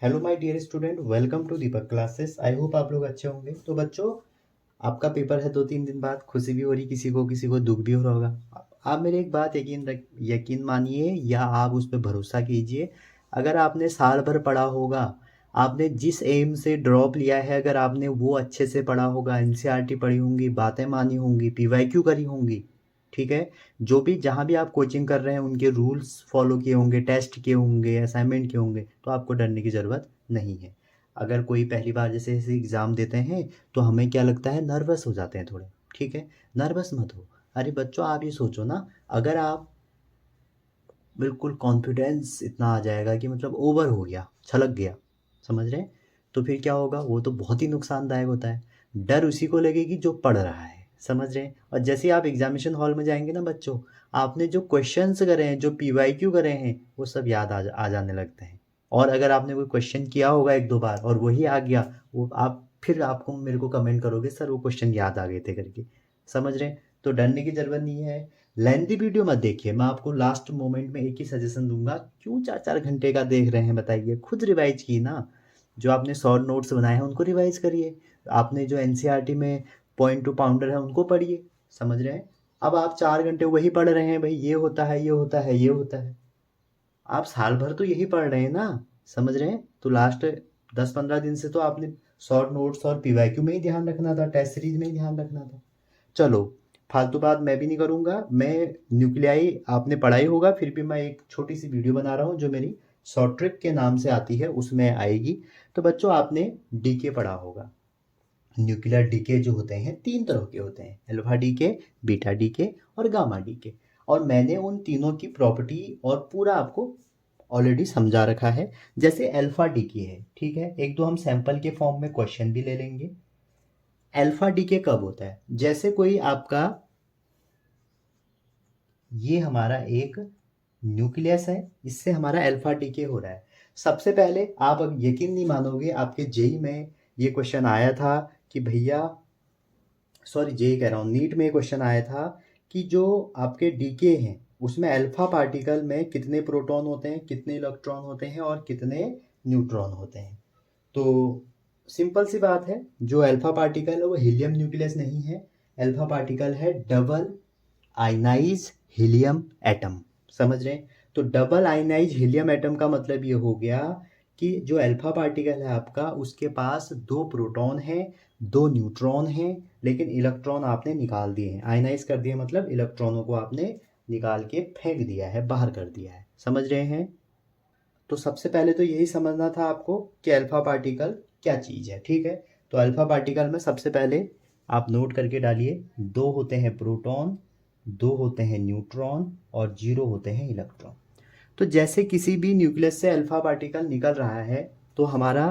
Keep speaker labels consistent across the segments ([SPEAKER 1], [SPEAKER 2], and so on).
[SPEAKER 1] Hello my dear student, welcome to Deepak classes. I hope आप लोग अच्छे होंगे। तो बच्चों, आपका पेपर है 2-3 दिन बाद। खुशी भी हो रही किसी को दुख भी हो रहा होगा। आप मेरे एक बात यकीन मानिए या आप उस पर भरोसा कीजिए। अगर आपने साल भर पढ़ा होगा, आपने जिस एम से ड्रॉप लिया है, अगर आपने वो अच्छे से पढ़ा होगा, एनसीईआरटी पढ़ी होंगी, बातें मानी होंगी, पीवाईक्यू करी होंगी, ठीक है, जो भी जहाँ भी आप कोचिंग कर रहे हैं उनके रूल्स फॉलो किए होंगे, टेस्ट किए होंगे, असाइनमेंट किए होंगे, तो आपको डरने की ज़रूरत नहीं है। अगर कोई पहली बार जैसे ऐसे एग्ज़ाम देते हैं तो हमें क्या लगता है, नर्वस हो जाते हैं थोड़े, ठीक है। नर्वस मत हो। अरे बच्चों, आप ये सोचो ना, अगर आप बिल्कुल कॉन्फिडेंस इतना आ जाएगा कि मतलब ओवर हो गया, छलक गया, समझ रहे हैं, तो फिर क्या होगा, वो तो बहुत ही नुकसानदायक होता है। डर उसी को लगेगी जो पढ़ रहा है, समझ रहे हैं। और जैसे ही आप एग्जामिनेशन हॉल में जाएंगे ना बच्चों, आपने जो क्वेश्चंस करे हैं, जो पीवाईक्यू करे हैं, वो सब याद आ जाने लगते हैं। और अगर आपने कोई क्वेश्चन किया होगा 1-2 बार और वही आ गया, वो आप फिर आपको मेरे को कमेंट करोगे, सर वो क्वेश्चन याद आ गए थे करके, समझ रहे हैं। तो डरने की ज़रूरत नहीं है। लेंथी वीडियो मत देखिए। मैं आपको लास्ट मोमेंट में एक ही सजेशन दूंगा, क्यों 4-4 घंटे का देख रहे हैं बताइए। खुद रिवाइज की ना, जो आपने शॉर्ट नोट्स बनाए हैं उनको रिवाइज करिए। आपने जो एनसीईआरटी में पॉइंट टू पाउंडर है उनको पढ़िए, समझ रहे हैं। अब आप 4 घंटे वही पढ़ रहे हैं, भाई ये होता है, ये होता है, ये होता है। आप साल भर तो यही पढ़ रहे हैं ना, समझ रहे हैं। तो लास्ट 10-15 दिन से तो आपने शॉर्ट नोट्स और पीवाईक्यू में ही ध्यान रखना था, टेस्ट सीरीज में ही ध्यान रखना था। चलो, फालतू बात मैं भी नहीं करूँगा। मैं न्यूक्लियाई आपने पढ़ा ही होगा, फिर भी मैं एक छोटी सी वीडियो बना रहा हूँ जो मेरी शॉर्ट ट्रिक के नाम से आती है, उसमें आएगी। तो बच्चों, आपने डीके पढ़ा होगा। न्यूक्लियर डीके जो होते हैं 3 तरह के होते हैं, अल्फा डीके, बीटा डीके और गामा डीके। और मैंने उन तीनों की प्रॉपर्टी और पूरा आपको ऑलरेडी समझा रखा है। जैसे अल्फा डीके है, ठीक है, एक दो हम सैंपल के फॉर्म में क्वेश्चन भी ले लेंगे। अल्फा डीके कब होता है, जैसे कोई आपका, ये हमारा एक न्यूक्लियस है, इससे हमारा अल्फा डीके हो रहा है। सबसे पहले आप अब यकीन नहीं मानोगे, आपके जेई में ये क्वेश्चन आया था कि भैया, सॉरी जेई कह रहा हूँ, नीट में क्वेश्चन आया था कि जो आपके डीके हैं उसमें अल्फा पार्टिकल में कितने प्रोटॉन होते हैं, कितने इलेक्ट्रॉन होते हैं और कितने न्यूट्रॉन होते हैं। तो सिंपल सी बात है, जो अल्फा पार्टिकल है वो हीलियम न्यूक्लियस नहीं है। अल्फा पार्टिकल है डबल आयनाइज हीलियम एटम, समझ रहे हैं। तो डबल आयनाइज हीलियम एटम का मतलब ये हो गया कि जो अल्फा पार्टिकल है आपका, उसके पास 2 प्रोटॉन हैं, 2 न्यूट्रॉन हैं, लेकिन इलेक्ट्रॉन आपने निकाल दिए हैं। आयनाइज कर दिए मतलब इलेक्ट्रॉनों को आपने निकाल के फेंक दिया है, बाहर कर दिया है, समझ रहे हैं। तो सबसे पहले तो यही समझना था आपको कि अल्फा पार्टिकल क्या चीज़ है, ठीक है। तो अल्फा पार्टिकल में सबसे पहले आप नोट करके डालिए, 2 होते हैं प्रोटॉन, 2 होते हैं न्यूट्रॉन और 0 होते हैं इलेक्ट्रॉन। तो जैसे किसी भी न्यूक्लियस से अल्फा पार्टिकल निकल रहा है, तो हमारा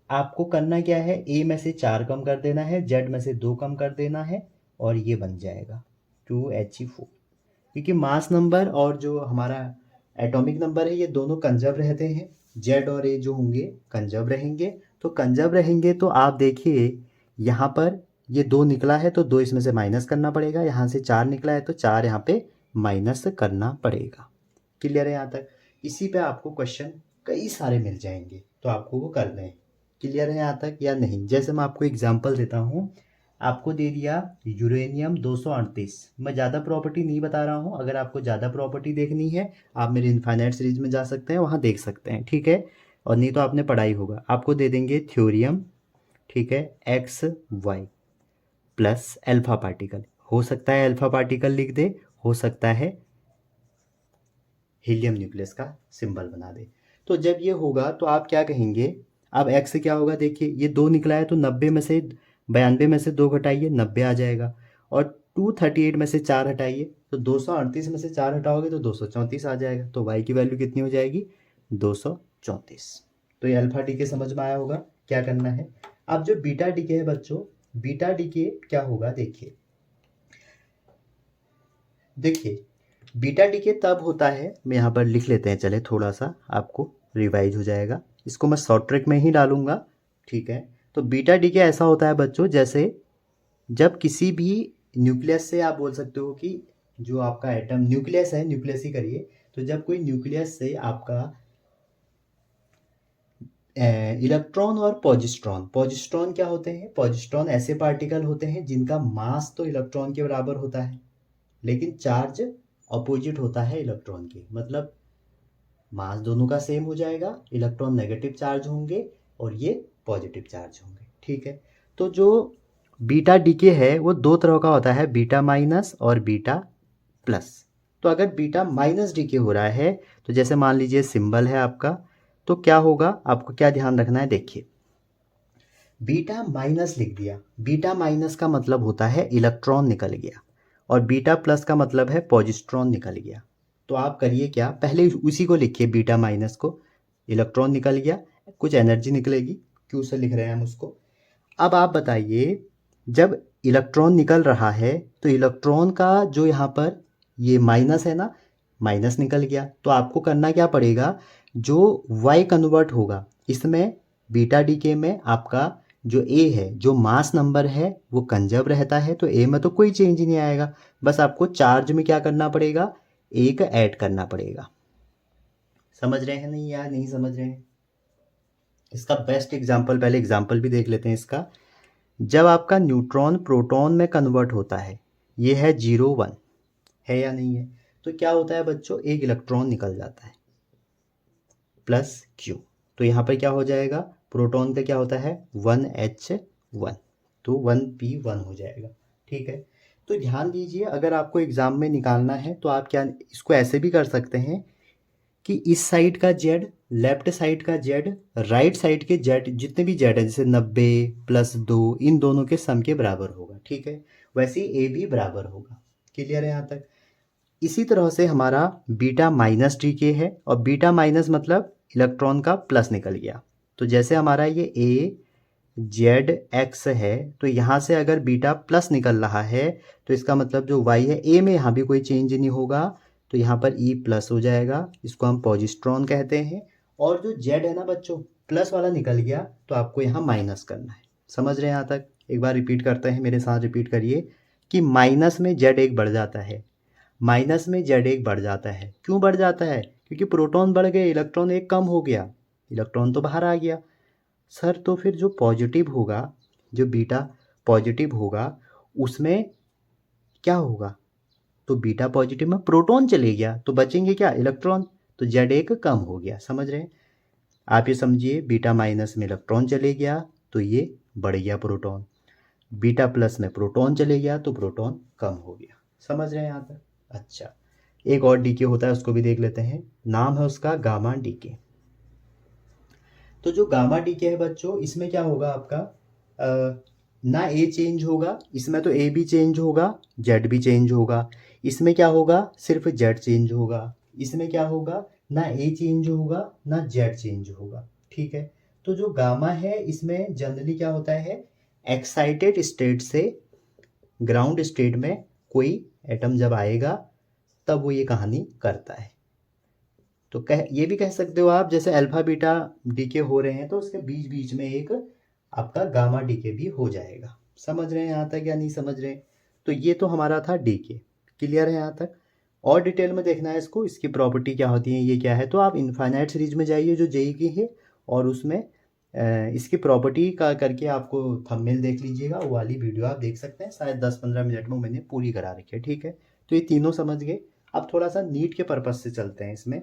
[SPEAKER 1] आपको करना क्या है, ए में से 4 कम कर देना है, जेड में से 2 कम कर देना है, और ये बन जाएगा 2He4। क्योंकि मास नंबर और जो हमारा एटॉमिक नंबर है, ये दोनों कंजर्व रहते हैं। जेड और ए जो होंगे कंजर्व रहेंगे। तो कंजर्व रहेंगे तो आप देखिए, यहाँ पर ये 2 निकला है तो 2 इसमें से माइनस करना पड़ेगा, यहाँ से 4 निकला है तो 4 यहाँ पे माइनस करना पड़ेगा। क्लियर है यहाँ तक। इसी पे आपको क्वेश्चन कई सारे मिल जाएंगे, तो आपको वो करने हैं। क्लियर है यहाँ तक या नहीं। जैसे मैं आपको एग्जांपल देता हूँ, आपको दे दिया यूरेनियम 238। मैं ज़्यादा प्रॉपर्टी नहीं बता रहा हूँ, अगर आपको ज़्यादा प्रॉपर्टी देखनी है आप मेरे इनफाइनाइट सीरीज में जा सकते हैं, वहाँ देख सकते हैं, ठीक है। और नहीं तो आपने पढ़ा ही होगा। आपको दे देंगे थ्योरियम, ठीक है, XY प्लस अल्फा पार्टिकल। हो सकता है अल्फा पार्टिकल लिख दे, हो सकता है हीलियम न्यूक्लियस का सिंबल बना दे। तो जब ये होगा तो आप क्या कहेंगे, अब एक्स क्या होगा, देखिए ये 2 निकला है तो 90 में से 92 में से 2 घटाइए, 90 आ जाएगा। और 238 में से 4 हटाइए तो 238 में से 4 हटाओगे तो 234 आ जाएगा। तो वाई की वैल्यू कितनी हो जाएगी, 234। तो ये अल्फा डीके समझ में आया होगा क्या करना है। अब जो बीटा डीके है बच्चों, बीटा डीके क्या होगा, देखिए देखिए बीटा डीके तब होता है, मैं यहाँ पर लिख लेते हैं, चले थोड़ा सा आपको रिवाइज हो जाएगा। इसको मैं शॉर्ट ट्रिक में ही डालूंगा, ठीक है। तो बीटा डीके ऐसा होता है बच्चों, जैसे जब किसी भी न्यूक्लियस से, आप बोल सकते हो कि जो आपका एटम न्यूक्लियस है, न्यूक्लियस ही करिए। तो जब कोई न्यूक्लियस से आपका इलेक्ट्रॉन और पॉजिस्ट्रॉन। पॉजिस्ट्रॉन क्या होते हैं? पॉजिस्ट्रॉन ऐसे पार्टिकल होते हैं जिनका मास तो इलेक्ट्रॉन के बराबर होता है, लेकिन चार्ज अपोजिट होता है इलेक्ट्रॉन के। मतलब मास दोनों का सेम हो जाएगा, इलेक्ट्रॉन नेगेटिव चार्ज होंगे और ये पॉजिटिव चार्ज होंगे। ठीक है, तो जो बीटा डीके है वो दो तरह का होता है, बीटा माइनस और बीटा प्लस। तो अगर बीटा माइनस डीके हो रहा है, तो जैसे मान लीजिए सिंबल है आपका, तो क्या होगा, आपको क्या ध्यान रखना है, देखिए बीटा माइनस लिख दिया। बीटा माइनस का मतलब होता है इलेक्ट्रॉन निकल गया, और बीटा प्लस का मतलब है पॉजिस्ट्रॉन निकल गया। तो आप करिए क्या, पहले उसी को लिखिए, बीटा माइनस को, इलेक्ट्रॉन निकल गया, कुछ एनर्जी निकलेगी, क्यों से लिख रहे हैं हम उसको। अब आप बताइए, जब इलेक्ट्रॉन निकल रहा है तो इलेक्ट्रॉन का जो यहाँ पर ये माइनस है ना, माइनस निकल गया, तो आपको करना क्या पड़ेगा, जो वाई कन्वर्ट होगा इसमें बीटा डीके में, आपका जो ए है, जो मास नंबर है वो कंजर्व रहता है, तो ए में तो कोई चेंज ही नहीं आएगा। बस आपको चार्ज में क्या करना पड़ेगा, एक ऐड करना पड़ेगा। समझ रहे हैं नहीं यार, नहीं समझ रहे हैं? इसका बेस्ट एग्जांपल, पहले एग्जांपल भी देख लेते हैं इसका। जब आपका न्यूट्रॉन प्रोटॉन में कन्वर्ट होता है, ये है 0 1, है या नहीं है, तो क्या होता है बच्चों, एक इलेक्ट्रॉन निकल जाता है प्लस क्यू, तो यहाँ पर क्या हो जाएगा, प्रोटॉन का क्या होता है 1H1, तो 1P1 हो जाएगा। ठीक है, तो ध्यान दीजिए, अगर आपको एग्जाम में निकालना है तो आप क्या इसको ऐसे भी कर सकते हैं कि इस साइड का जेड, लेफ्ट साइड का जेड, राइट साइड के जेड, जितने भी जेड है जैसे 90 +2, इन दोनों के सम के बराबर होगा। ठीक है, वैसे ही ए भी बराबर होगा। क्लियर है यहाँ तक? इसी तरह से हमारा बीटा माइनस डी के है, और बीटा माइनस मतलब इलेक्ट्रॉन का प्लस निकल गया। तो जैसे हमारा ये ए जेड एक्स है, तो यहाँ से अगर बीटा प्लस निकल रहा है, तो इसका मतलब जो वाई है, ए में यहाँ भी कोई चेंज नहीं होगा, तो यहाँ पर ई प्लस हो जाएगा, इसको हम पॉजिस्ट्रॉन कहते हैं। और जो जेड है ना बच्चों, प्लस वाला निकल गया, तो आपको यहाँ माइनस करना है। समझ रहे हैं यहाँ तक? एक बार रिपीट करते हैं, मेरे साथ रिपीट करिए कि माइनस में जेड एक बढ़ जाता है, माइनस में जेड एक बढ़ जाता है। क्यों बढ़ जाता है? क्योंकि प्रोटॉन बढ़ गए, इलेक्ट्रॉन एक कम हो गया, इलेक्ट्रॉन तो बाहर आ गया। सर तो फिर जो पॉजिटिव होगा, जो बीटा पॉजिटिव होगा, उसमें क्या होगा, तो बीटा पॉजिटिव में प्रोटॉन चले गया, तो बचेंगे क्या, इलेक्ट्रॉन, तो जेड एक कम हो गया। समझ रहे हैं? आप ये समझिए, बीटा माइनस में इलेक्ट्रॉन चले गया तो ये बढ़ गया प्रोटॉन, बीटा प्लस में प्रोटॉन चले गया तो प्रोटॉन कम हो गया। समझ रहे हैं यहाँ तक? अच्छा, एक और डीके होता है, उसको भी देख लेते हैं, नाम है उसका गामा डीके। तो जो गामा डीके है बच्चों, इसमें क्या होगा आपका, ना ए चेंज होगा, इसमें तो ए भी चेंज होगा, जेड भी चेंज होगा। इसमें क्या होगा, सिर्फ जेड चेंज होगा। इसमें क्या होगा, ना ए चेंज होगा ना जेड चेंज होगा। ठीक है, तो जो गामा है इसमें जनरली क्या होता है, एक्साइटेड स्टेट से ग्राउंड स्टेट में कोई एटम जब आएगा तब वो ये कहानी करता है। तो ये भी कह सकते हो आप, जैसे अल्फा बीटा डीके हो रहे हैं तो उसके बीच बीच में एक आपका गामा डीके भी हो जाएगा। समझ रहे हैं यहाँ तक या नहीं समझ रहे हैं? तो ये तो हमारा था डीके। क्लियर है यहाँ तक? और डिटेल में देखना है इसको, इसकी प्रॉपर्टी क्या होती है, ये क्या है, तो आप इनफाइनाइट सीरीज में जाइए जो जेई की है, और उसमें इसकी प्रॉपर्टी का करके आपको थंबनेल देख लीजिएगा, वो वाली वीडियो आप देख सकते हैं, शायद 10-15 मिनट में मैंने पूरी करा रखी है। ठीक है, तो ये तीनों समझ गए। अब थोड़ा सा नीट के पर्पज से चलते हैं इसमें।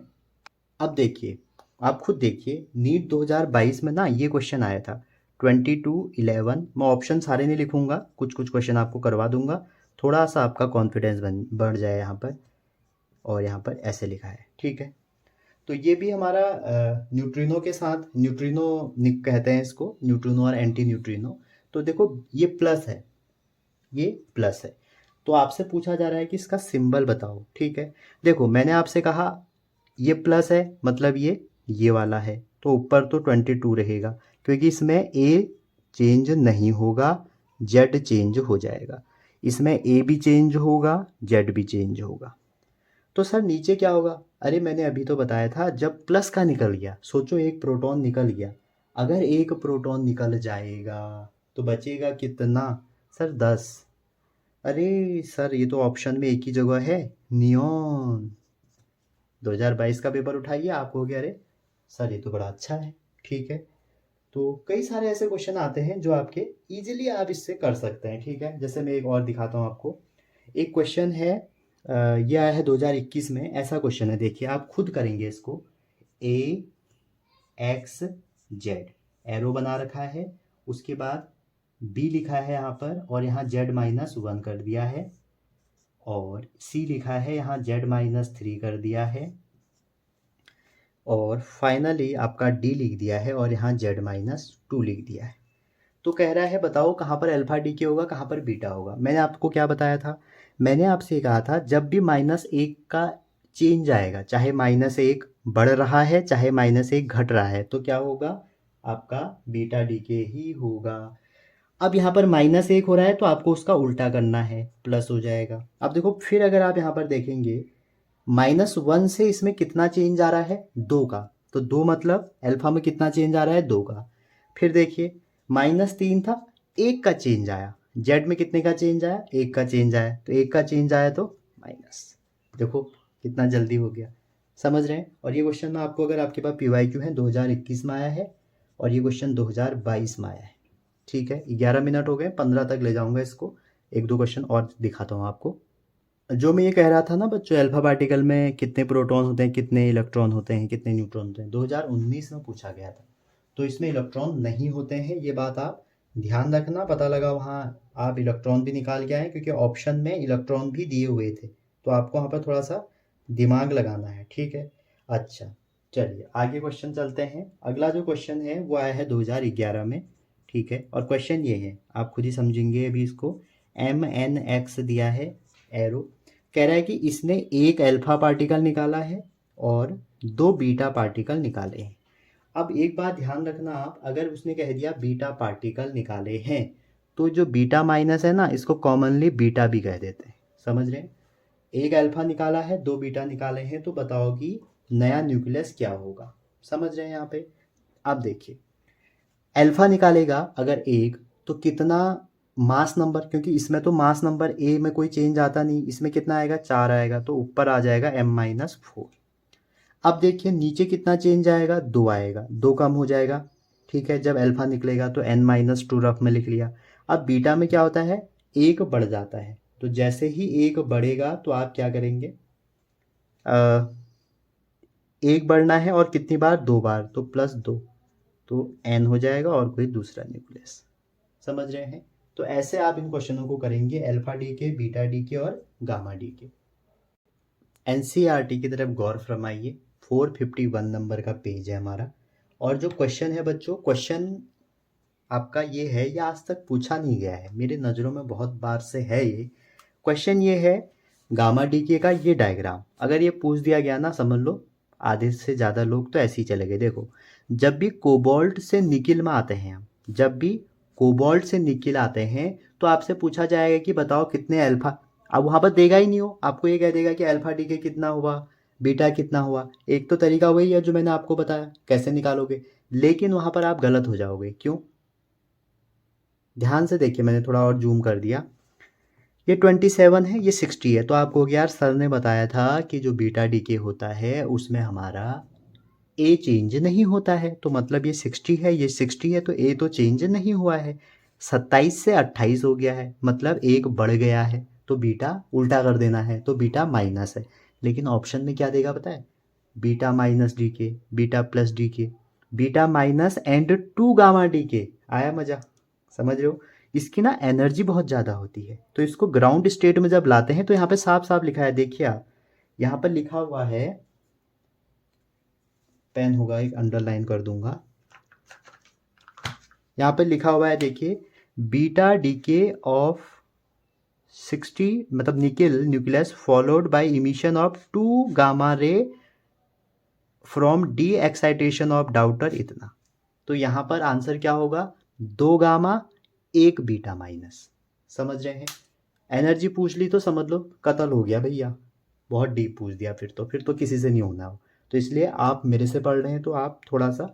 [SPEAKER 1] अब देखिए, आप खुद देखिए, नीट 2022 में ना ये क्वेश्चन आया था 22-11। मैं ऑप्शन सारे नहीं लिखूंगा, कुछ कुछ क्वेश्चन आपको करवा दूंगा, थोड़ा सा आपका कॉन्फिडेंस बढ़ जाए यहाँ पर। और यहाँ पर ऐसे लिखा है। ठीक है, तो ये भी हमारा न्यूट्रिनो के साथ, न्यूट्रिनो कहते हैं इसको, न्यूट्रिनो और एंटी न्यूट्रिनो। तो देखो ये प्लस है, ये प्लस है, तो आपसे पूछा जा रहा है कि इसका सिंबल बताओ। ठीक है, देखो मैंने आपसे कहा ये प्लस है, मतलब ये वाला है, तो ऊपर तो 22 रहेगा, क्योंकि इसमें ए चेंज नहीं होगा, जेड चेंज हो जाएगा। इसमें ए भी चेंज होगा, जेड भी चेंज होगा। तो सर नीचे क्या होगा? अरे मैंने अभी तो बताया था, जब प्लस का निकल गया, सोचो एक प्रोटॉन निकल गया, अगर एक प्रोटॉन निकल जाएगा तो बचेगा कितना? सर 10। अरे सर ये तो ऑप्शन में एक ही जगह है, नियॉन। 2022 का पेपर उठाइए, आप कहोगे अरे सर ये तो बड़ा अच्छा है। ठीक है, तो कई सारे ऐसे क्वेश्चन आते हैं जो आपके इजीली आप इससे कर सकते हैं, ठीक है। जैसे मैं एक और दिखाता हूँ आपको। एक क्वेश्चन है, यह आया है 2021 में। ऐसा क्वेश्चन है, देखिए आप खुद करेंगे इसको। ए एक्स जेड एरो बना रखा है, उसके बाद बी लिखा है यहाँ पर, और यहाँ z-1 कर दिया है, और सी लिखा है यहाँ z-3 कर दिया है, और फाइनली आपका डी लिख दिया है, और यहाँ z-2 लिख दिया है। तो कह रहा है बताओ कहाँ पर अल्फा डी के होगा, कहाँ पर बीटा होगा। मैंने आपको क्या बताया था, मैंने आपसे कहा था जब भी -1 का चेंज आएगा, चाहे -1 बढ़ रहा है चाहे -1 घट रहा है, तो क्या होगा, आपका बीटा डी के ही होगा। अब यहाँ पर -1 हो रहा है तो आपको उसका उल्टा करना है, प्लस हो जाएगा। अब देखो फिर अगर आप यहाँ पर देखेंगे, -1 से इसमें कितना चेंज आ रहा है, 2 का, तो 2 मतलब अल्फा में कितना चेंज आ रहा है, 2 का। फिर देखिए -3 था, 1 का चेंज आया, जेड में कितने का चेंज आया, 1 का चेंज आया, तो 1 का चेंज आया तो माइनस। देखो कितना जल्दी हो गया, समझ रहे हैं। और ये क्वेश्चन में आपको, अगर आपके पास PYQ है, 2021 में आया है, और ये क्वेश्चन 2022 में आया है, ठीक है। 11 मिनट हो गए, 15 तक ले जाऊंगा इसको। एक दो क्वेश्चन और दिखाता हूँ आपको। जो मैं ये कह रहा था ना बच्चों, अल्फा पार्टिकल में कितने प्रोटॉन होते हैं, कितने इलेक्ट्रॉन होते हैं, कितने न्यूट्रॉन होते हैं, 2019 में पूछा गया था। तो इसमें इलेक्ट्रॉन नहीं होते हैं, ये बात आप ध्यान रखना। पता लगा वहाँ आप इलेक्ट्रॉन भी निकाल के आए, क्योंकि ऑप्शन में इलेक्ट्रॉन भी दिए हुए थे, तो आपको वहाँ पर थोड़ा सा दिमाग लगाना है, ठीक है। अच्छा चलिए आगे क्वेश्चन चलते हैं। अगला जो क्वेश्चन है वो आया है 2011 में, ठीक है। और क्वेश्चन ये है, आप खुद ही समझेंगे अभी इसको। MnX दिया है एरो, कह रहा है कि इसने एक अल्फा पार्टिकल निकाला है और 2 बीटा पार्टिकल निकाले हैं। अब एक बात ध्यान रखना आप, अगर उसने कह दिया बीटा पार्टिकल निकाले हैं, तो जो बीटा माइनस है ना, इसको कॉमनली बीटा भी कह देते हैं, समझ रहे हैं। एक अल्फा निकाला है, 2 बीटा निकाले हैं, तो बताओ कि नया न्यूक्लियस क्या होगा, समझ रहे हैं यहाँ पे। अब देखिए अल्फा निकालेगा अगर एक, तो कितना मास नंबर, क्योंकि इसमें तो मास नंबर ए में कोई चेंज आता नहीं, इसमें कितना आएगा, 4 आएगा, तो ऊपर आ जाएगा m-4। अब देखिए नीचे कितना चेंज आएगा, 2 आएगा, 2 कम हो जाएगा, ठीक है। जब अल्फा निकलेगा तो n-2 रफ में लिख लिया। अब बीटा में क्या होता है, 1 बढ़ जाता है, तो जैसे ही 1 बढ़ेगा तो आप क्या करेंगे, 1 बढ़ना है, और कितनी बार, 2 बार, तो +2, तो n हो जाएगा और कोई दूसरा न्यूक्लियस, समझ रहे हैं। तो ऐसे आप इन क्वेश्चनों को करेंगे, अल्फा डी के, बीटा डी के और गामा डी के। NCERT की तरफ गौर फरमाइए, 451 नंबर का पेज है हमारा। और जो क्वेश्चन है बच्चों, क्वेश्चन आपका ये है, ये आज तक पूछा नहीं गया है, मेरे नज़रों में बहुत बार से है ये क्वेश्चन। ये है गामा डी के का ये डायग्राम, अगर ये पूछ दिया गया ना, समझ लो आधे से ज़्यादा लोग तो ऐसे ही चले गए। देखो जब भी कोबाल्ट से निकिल में आते हैं हम, जब भी कोबाल्ट से निकिल आते हैं, तो आपसे पूछा जाएगा कि बताओ कितने अल्फा। अब वहाँ पर देगा ही नहीं हो, आपको ये कह देगा कि अल्फा डी के कितना हुआ, बीटा कितना हुआ। एक तो तरीका वही है जो मैंने आपको बताया, कैसे निकालोगे, लेकिन वहाँ पर आप गलत हो जाओगे। क्यों, ध्यान से देखिए, मैंने थोड़ा और जूम कर दिया। ये 27 है, ये 60 है, तो आपको हो गया यार सर ने बताया था कि जो बीटा डी के होता है उसमें हमारा ए चेंज नहीं होता है, तो मतलब ये 60 है, ये 60 है, तो ए तो चेंज नहीं हुआ है। 27 से 28 हो गया है, मतलब 1 बढ़ गया है, तो बीटा उल्टा कर देना है, तो बीटा माइनस है। लेकिन ऑप्शन में क्या देगा पता है, बीटा माइनस डी के, बीटा प्लस डी के, beta minus and 2 gamma D के। आया मजा, समझ रहे हो। इसकी ना एनर्जी बहुत ज़्यादा होती है, तो इसको ग्राउंड स्टेट में जब लाते हैं, तो यहाँ पे साफ साफ लिखा है, देखिए आप यहाँ पर लिखा हुआ है, पेन होगा एक अंडरलाइन कर दूंगा, यहाँ पे लिखा हुआ है देखिए, बीटा डीके ऑफ 60 मतलब nickel nucleus followed by emission of 2 gamma ray from de excitation of daughter इतना। तो यहाँ पर आंसर क्या होगा, 2 गामा 1 बीटा माइनस, समझ रहे हैं। एनर्जी पूछ ली तो समझ लो कत्ल हो गया भैया, बहुत डीप पूछ दिया, फिर तो किसी से नहीं होना हो। तो इसलिए आप मेरे से पढ़ रहे हैं तो आप थोड़ा सा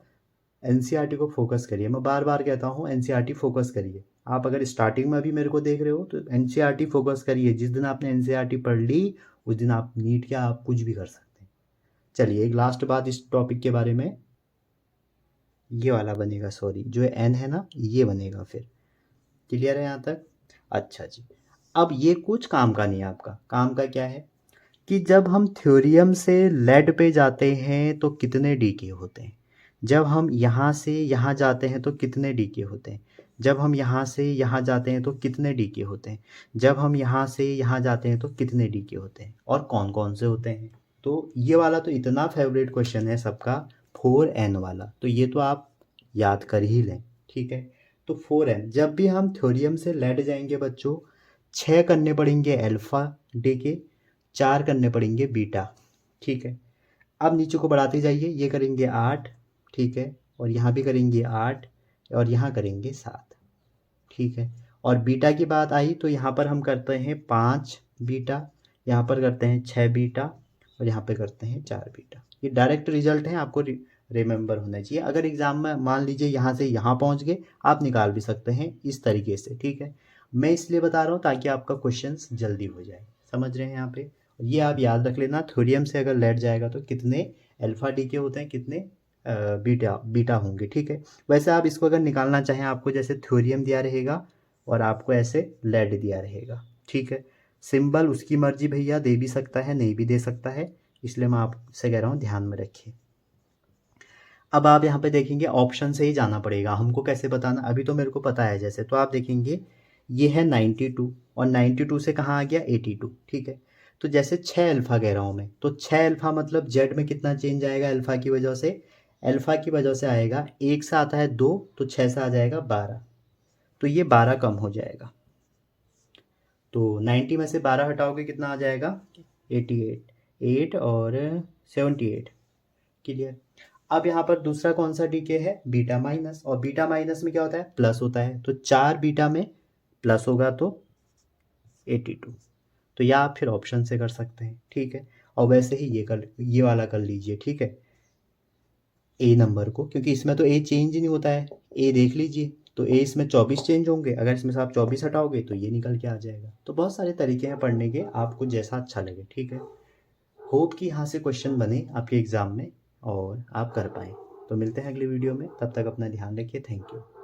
[SPEAKER 1] NCERT को फोकस करिए। मैं बार बार कहता हूँ NCERT फोकस करिए। आप अगर स्टार्टिंग में अभी मेरे को देख रहे हो तो NCERT फोकस करिए। जिस दिन आपने NCERT पढ़ ली उस दिन आप नीट क्या आप कुछ भी कर सकते हैं। चलिए एक लास्ट बात इस टॉपिक के बारे में, ये वाला बनेगा, सॉरी जो n है ना ये बनेगा फिर। क्लियर है यहाँ तक? अच्छा जी। अब ये कुछ काम का नहीं है आपका, काम का क्या है कि जब हम थ्योरियम से लेड पे जाते हैं तो कितने डीके होते हैं, जब हम यहाँ से यहाँ जाते हैं तो कितने डीके होते हैं, जब हम यहाँ से यहाँ जाते हैं तो कितने डीके होते हैं, जब हम यहाँ से यहाँ जाते हैं तो कितने डीके होते हैं, और कौन कौन से होते हैं। तो ये वाला तो इतना फेवरेट क्वेश्चन है सबका, 4n वाला, तो ये तो आप याद कर ही लें। ठीक है, तो 4n जब भी हम थ्योरियम से लेड जाएंगे बच्चों, 6 करने पड़ेंगे अल्फा डीके, 4 करने पड़ेंगे बीटा। ठीक है, अब नीचे को बढ़ाते जाइए, ये करेंगे 8, ठीक है, और यहाँ भी करेंगे 8, और यहाँ करेंगे 7। ठीक है, और बीटा की बात आई तो यहाँ पर हम करते हैं 5 बीटा, यहाँ पर करते हैं 6 बीटा, और यहाँ पे करते हैं 4 बीटा। ये डायरेक्ट रिजल्ट है, आपको रिमेंबर होना चाहिए। अगर एग्जाम में मान लीजिए यहाँ से यहाँ पहुँच गए, आप निकाल भी सकते हैं इस तरीके से। ठीक है, मैं इसलिए बता रहा हूँ ताकि आपका क्वेश्चन जल्दी हो जाए। समझ रहे हैं यहाँ पे? ये आप याद रख लेना, थ्योरियम से अगर लेट जाएगा तो कितने अल्फा डी के होते हैं, कितने बीटा बीटा होंगे। ठीक है, वैसे आप इसको अगर निकालना चाहें, आपको जैसे थ्योरियम दिया रहेगा और आपको ऐसे लेड दिया रहेगा। ठीक है, सिंबल उसकी मर्जी, भैया दे भी सकता है नहीं भी दे सकता है, इसलिए मैं आपसे कह रहा हूँ ध्यान में रखिए। अब आप यहाँ पे देखेंगे ऑप्शन से ही जाना पड़ेगा, हमको कैसे बताना, अभी तो मेरे को पता है जैसे, तो आप देखेंगे ये है 92 और 92 से कहाँ आ गया 82। ठीक है, तो जैसे 6 अल्फ़ा कह रहा हूँ मैं, तो 6 अल्फ़ा मतलब जेड में कितना चेंज आएगा अल्फ़ा की वजह से, अल्फ़ा की वजह से आएगा, एक से आता है 2 तो 6 से आ जाएगा 12, तो ये 12 कम हो जाएगा। तो 90 में से 12 हटाओगे कितना आ जाएगा 88, 8 और 78। क्लियर? अब यहाँ पर दूसरा कौन सा डीके है, बीटा माइनस, और बीटा माइनस में क्या होता है प्लस होता है, तो 4 बीटा में प्लस होगा तो 82। तो या आप फिर ऑप्शन से कर सकते हैं। ठीक है, और वैसे ही ये वाला कर लीजिए। ठीक है, ए नंबर को, क्योंकि इसमें तो ए चेंज ही नहीं होता है, ए देख लीजिए, तो ए इसमें 24 चेंज होंगे, अगर इसमें से आप 24 हटाओगे तो ये निकल के आ जाएगा। तो बहुत सारे तरीके हैं पढ़ने के, आपको जैसा अच्छा लगे। ठीक है, होप कि यहाँ से क्वेश्चन बने आपके एग्ज़ाम में और आप कर पाएँ। तो मिलते हैं अगली वीडियो में, तब तक अपना ध्यान रखिए। Thank you.